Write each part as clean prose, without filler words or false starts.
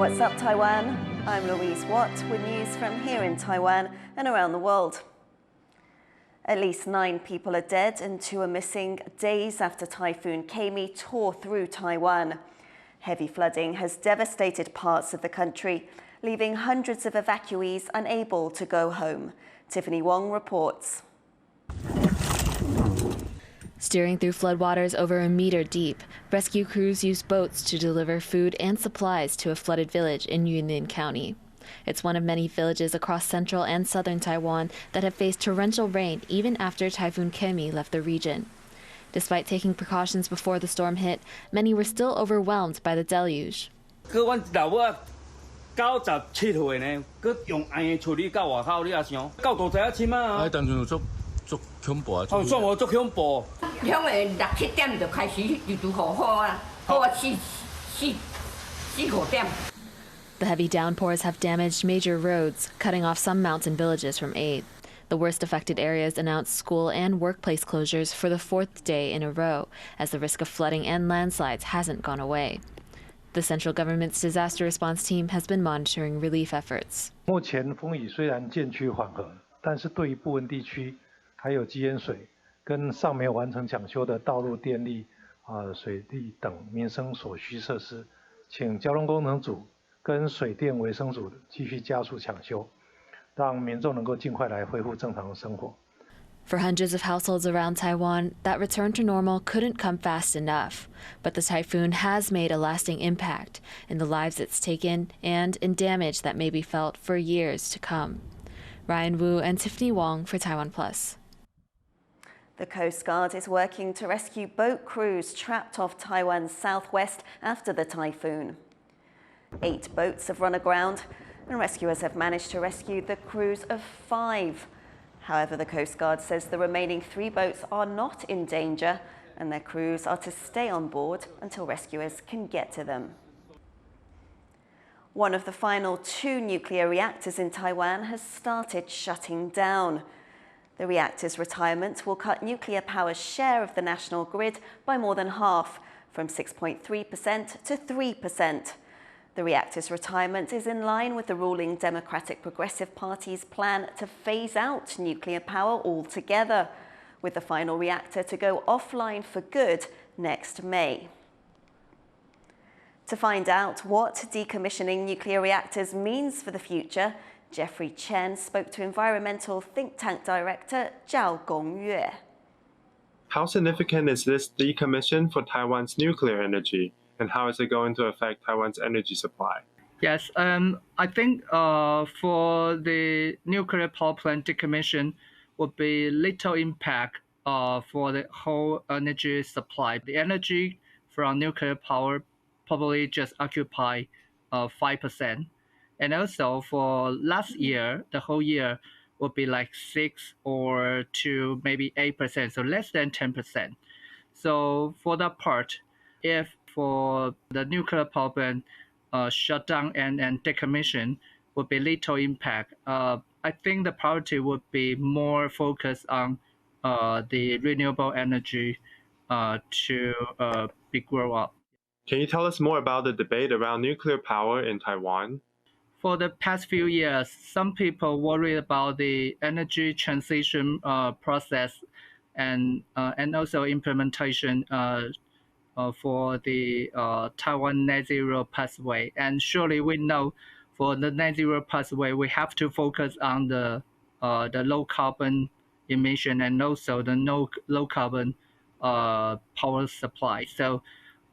What's up, Taiwan? I'm Louise with news from here in Taiwan and around the world. At least 9 people are dead and 2 are missing days after Typhoon Gaemi tore through Taiwan. Heavy flooding has devastated parts of the country, leaving hundreds of evacuees unable to go home. Tiffany Wong reports. Steering through floodwaters over a meter deep, rescue crews used boats to deliver food and supplies to a flooded village in Yunlin County. It's one of many villages across central and southern Taiwan that have faced torrential rain even after Typhoon Gaemi left the region. Despite taking precautions before the storm hit, many were still overwhelmed by the deluge. The heavy downpours have damaged major roads, cutting off some mountain villages from aid. The worst affected areas announced school and workplace closures for the 4th day in a row, as the risk of flooding and landslides hasn't gone away. The central government's disaster response team has been monitoring relief efforts. 目前风雨虽然渐趋缓和，但是对于部分地区还有基淹水跟尚没有完成抢修的道路、电力、水利等民生所需设施，请交通工程组跟水电卫生组继续加速抢修，让民众能够尽快来恢复正常的生活。 For hundreds of households around Taiwan, that return to normal couldn't come fast enough. But the typhoon has made a lasting impact in the lives it's taken and in damage that may be felt for years to come. Ryan Wu and Tiffany Wong for TaiwanPlus. The Coast Guard is working to rescue boat crews trapped off Taiwan's southwest after the typhoon. 8 boats have run aground, and rescuers have managed to rescue the crews of 5. However, the Coast Guard says the remaining 3 boats are not in danger, and their crews are to stay on board until rescuers can get to them. One of the final 2 nuclear reactors in Taiwan has started shutting down. The reactor's retirement will cut nuclear power's share of the national grid by more than half, from 6.3% to 3%. The reactor's retirement is in line with the ruling Democratic Progressive Party's plan to phase out nuclear power altogether, with the final reactor to go offline for good next May. To find out what decommissioning nuclear reactors means for the future, Jeffrey Chen spoke to environmental think tank director Zhao Gongyue. How significant is this decommission for Taiwan's nuclear energy? And how is it going to affect Taiwan's energy supply? Yes, I think for the nuclear power plant decommission would be little impact for the whole energy supply. The energy from nuclear power probably just occupy 5%. And also for last year, the whole year would be like 6 or to maybe 8%, so less than 10%. So for that part, if for the nuclear power plant shutdown and decommission would be little impact. I think the priority would be more focused on the renewable energy to be grow up. Can you tell us more about the debate around nuclear power in Taiwan? For the past few years, some people worry about the energy transition process and also implementation for the Taiwan net zero pathway. And surely we know for the net zero pathway, we have to focus on the low carbon emission and also the low carbon power supply. So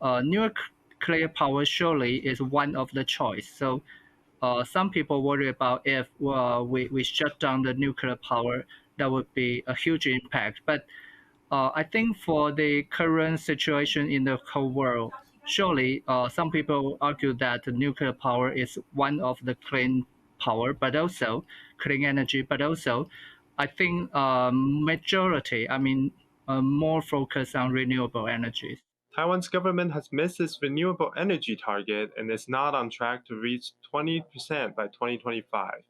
nuclear power surely is one of the choice. So some people worry about if we shut down the nuclear power, that would be a huge impact. But I think for the current situation in the whole world, surely some people argue that the nuclear power is one of the clean power, but also clean energy, but also I think majority, more focus on renewable energies. Taiwan's government has missed its renewable energy target and is not on track to reach 20% by 2025.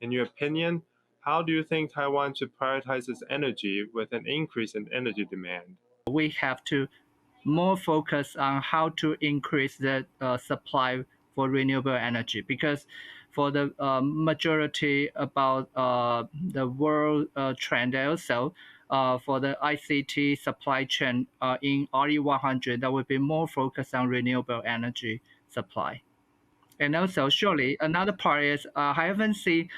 In your opinion, how do you think Taiwan should prioritize its energy with an increase in energy demand? We have to more focus on how to increase the supply for renewable energy, because for the majority about the world trend also, for the ICT supply chain in RE100, that would be more focused on renewable energy supply. And also, surely, another part is I haven't seen,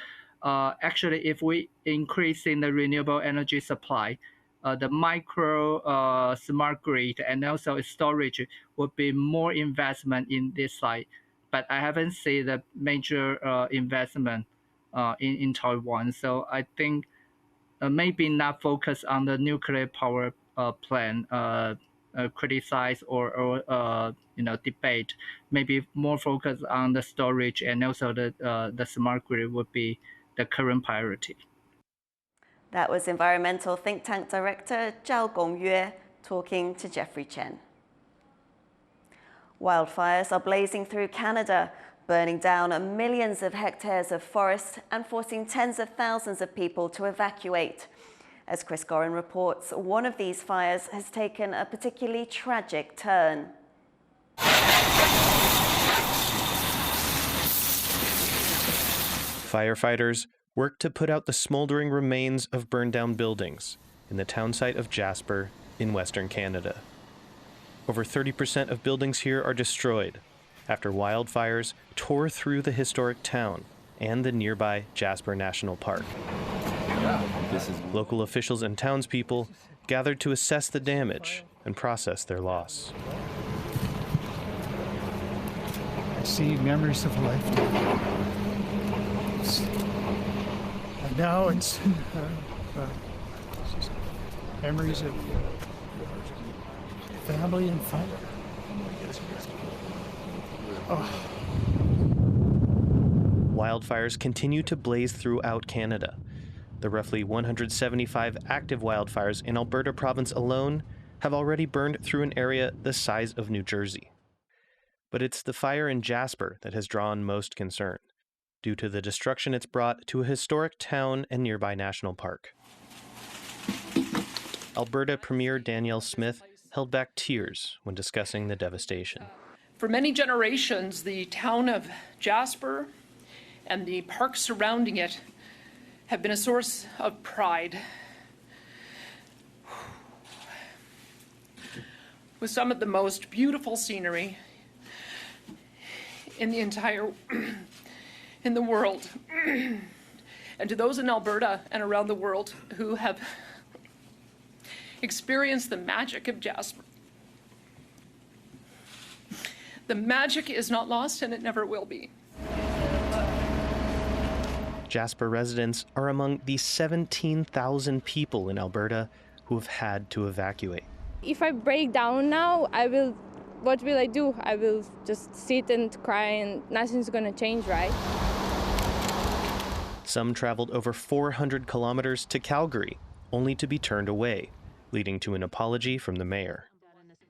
actually, if we increase in the renewable energy supply, the micro smart grid and also storage would be more investment in this side. But I haven't seen the major investment in Taiwan. So I think maybe not focus on the nuclear power plant, criticize or debate. Maybe more focus on the storage and also the smart grid would be the current priority. That was Environmental Think Tank Director Zhao Gongyue talking to Jeffrey Chen. Wildfires are blazing through Canada, burning down millions of hectares of forest and forcing tens of thousands of people to evacuate. As Chris Gorin reports, one of these fires has taken a particularly tragic turn. Firefighters worked to put out the smoldering remains of burned-down buildings in the town site of Jasper in Western Canada. Over 30% of buildings here are destroyed after wildfires tore through the historic town and the nearby Jasper National Park. Local officials and townspeople gathered to assess the damage and process their loss. I see memories of life. And now it's memories of family and fun. Oh. Wildfires continue to blaze throughout Canada. The roughly 175 active wildfires in Alberta province alone have already burned through an area the size of New Jersey. But it's the fire in Jasper that has drawn most concern, due to the destruction it's brought to a historic town and nearby national park. Alberta Premier Danielle Smith held back tears when discussing the devastation. For many generations, the town of Jasper and the park surrounding it have been a source of pride. With some of the most beautiful scenery in the entire in the world. And to those in Alberta and around the world who have experienced the magic of Jasper, the magic is not lost and it never will be. Jasper residents are among the 17,000 people in Alberta who have had to evacuate. If I break down now, what will I do? I will just sit and cry and nothing's gonna change, right? Some traveled over 400 kilometers to Calgary, only to be turned away, leading to an apology from the mayor.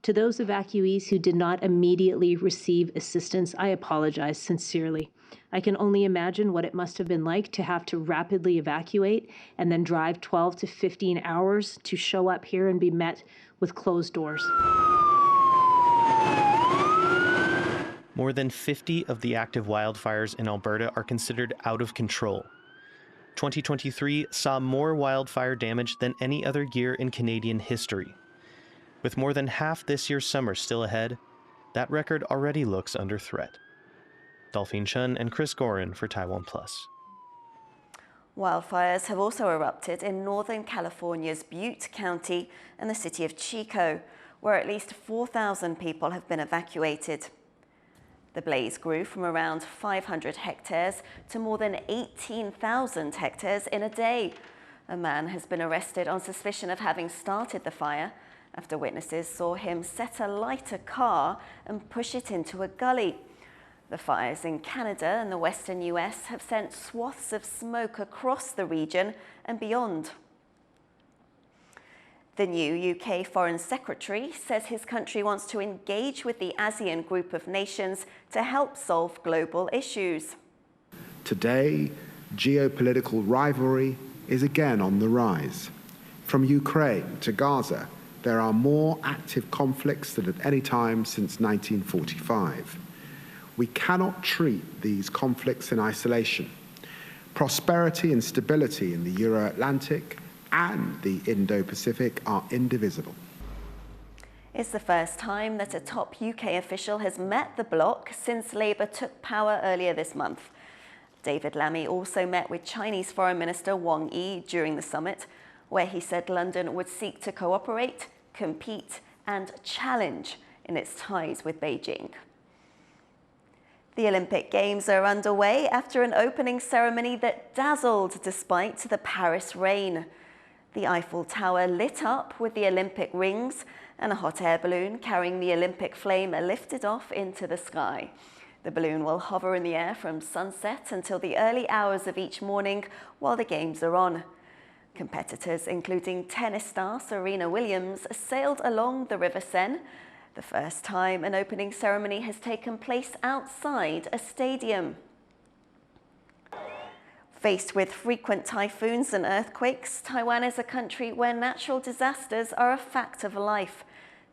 To those evacuees who did not immediately receive assistance, I apologize sincerely. I can only imagine what it must have been like to have to rapidly evacuate and then drive 12 to 15 hours to show up here and be met with closed doors. More than 50 of the active wildfires in Alberta are considered out of control. 2023 saw more wildfire damage than any other year in Canadian history. With more than half this year's summer still ahead, that record already looks under threat. Dolphine Chen and Chris Gorin for TaiwanPlus. Wildfires have also erupted in Northern California's Butte County and the city of Chico, where at least 4,000 people have been evacuated. The blaze grew from around 500 hectares to more than 18,000 hectares in a day. A man has been arrested on suspicion of having started the fire after witnesses saw him set alight a car and push it into a gully. The fires in Canada and the western US have sent swaths of smoke across the region and beyond. The new UK Foreign Secretary says his country wants to engage with the ASEAN group of nations to help solve global issues. Today, geopolitical rivalry is again on the rise. From Ukraine to Gaza, there are more active conflicts than at any time since 1945. We cannot treat these conflicts in isolation. Prosperity and stability in the Euro-Atlantic and the Indo-Pacific are indivisible. It's the first time that a top UK official has met the bloc since Labour took power earlier this month. David Lammy also met with Chinese Foreign Minister Wang Yi during the summit, where he said London would seek to cooperate, compete and challenge in its ties with Beijing. The Olympic Games are underway after an opening ceremony that dazzled despite the Paris rain. The Eiffel Tower lit up with the Olympic rings, and a hot air balloon carrying the Olympic flame lifted off into the sky. The balloon will hover in the air from sunset until the early hours of each morning while the Games are on. Competitors, including tennis star Serena Williams, sailed along the River Seine, the first time an opening ceremony has taken place outside a stadium. Faced with frequent typhoons and earthquakes, Taiwan is a country where natural disasters are a fact of life.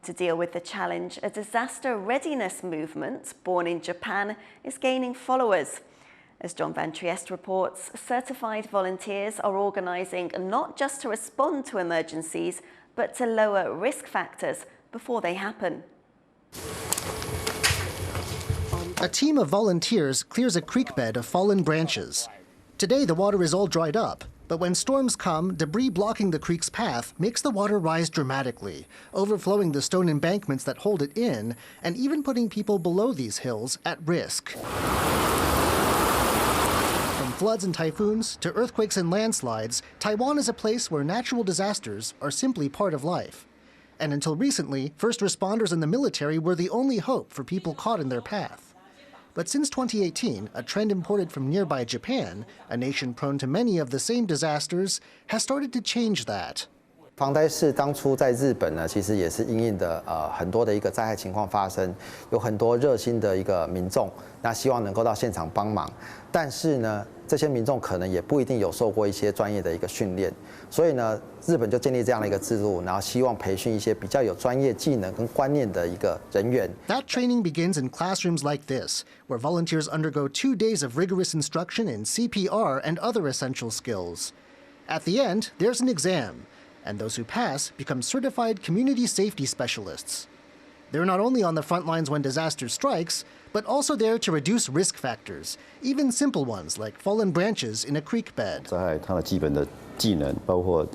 To deal with the challenge, a disaster readiness movement born in Japan is gaining followers. As John Van Trieste reports, certified volunteers are organising not just to respond to emergencies, but to lower risk factors before they happen. A team of volunteers clears a creek bed of fallen branches. Today the water is all dried up, but when storms come, debris blocking the creek's path makes the water rise dramatically, overflowing the stone embankments that hold it in, and even putting people below these hills at risk. From floods and typhoons to earthquakes and landslides, Taiwan is a place where natural disasters are simply part of life. And until recently, first responders and the military were the only hope for people caught in their path. But since 2018, a trend imported from nearby Japan, a nation prone to many of the same disasters, has started to change that. 防灾士当初在日本呢，其实也是因应的很多的一个灾害情况发生，有很多热心的一个民众，那希望能够到现场帮忙，但是呢，这些民众可能也不一定有受过一些专业的一个训练，所以呢，日本就建立这样的一个制度，然后希望培训一些比较有专业技能跟观念的一个人员。That training begins in classrooms like this, where volunteers undergo 2 days of rigorous instruction in CPR and other essential skills. At the end, there's an exam, and those who pass become certified community safety specialists. They're not only on the front lines when disaster strikes, but also there to reduce risk factors, even simple ones like fallen branches in a creek bed. 在他的基本的技能，包括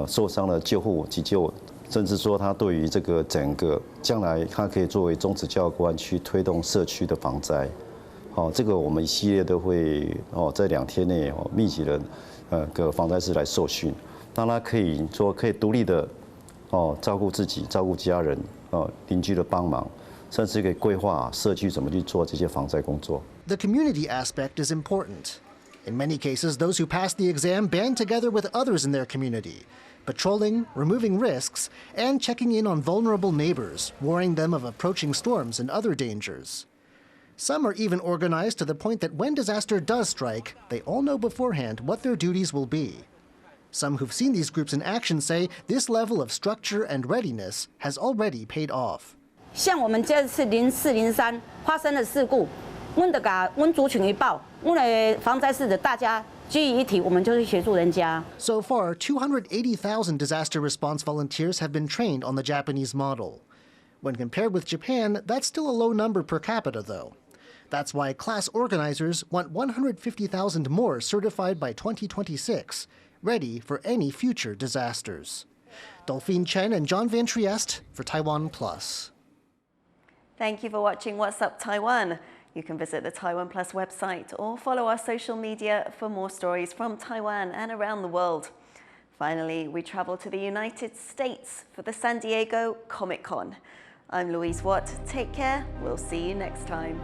受伤的救护急救，甚至说他对于这个整个将来他可以作为宗旨教官去推动社区的防灾。这个我们一系列都会在2天内密集的个防灾士来受训。 让他可以独立的照顾自己、照顾家人、邻居的帮忙，甚至可以规划社区怎么去做这些防灾工作。The community aspect is important. In many cases, those who pass the exam band together with others in their community, patrolling, removing risks, and checking in on vulnerable neighbors, warning them of approaching storms and other dangers. Some are even organized to the point that when disaster does strike, they all know beforehand what their duties will be. Some who've seen these groups in action say this level of structure and readiness has already paid off. 像我们这次04、03发生的事故，我们就把我们族群一报，我们的防灾士的大家聚于一体，我们就去协助人家。So far, 280,000 disaster response volunteers have been trained on the Japanese model. When compared with Japan, that's still a low number per capita, though. That's why class organizers want 150,000 more certified by 2026. Ready for any future disasters. Jeffrey Chen and John Van Trieste for TaiwanPlus. Thank you for watching What's Up Taiwan. You can visit the TaiwanPlus website or follow our social media for more stories from Taiwan and around the world. Finally, we travel to the United States for the San Diego Comic-Con. I'm Louise Watt. Take care. We'll see you next time.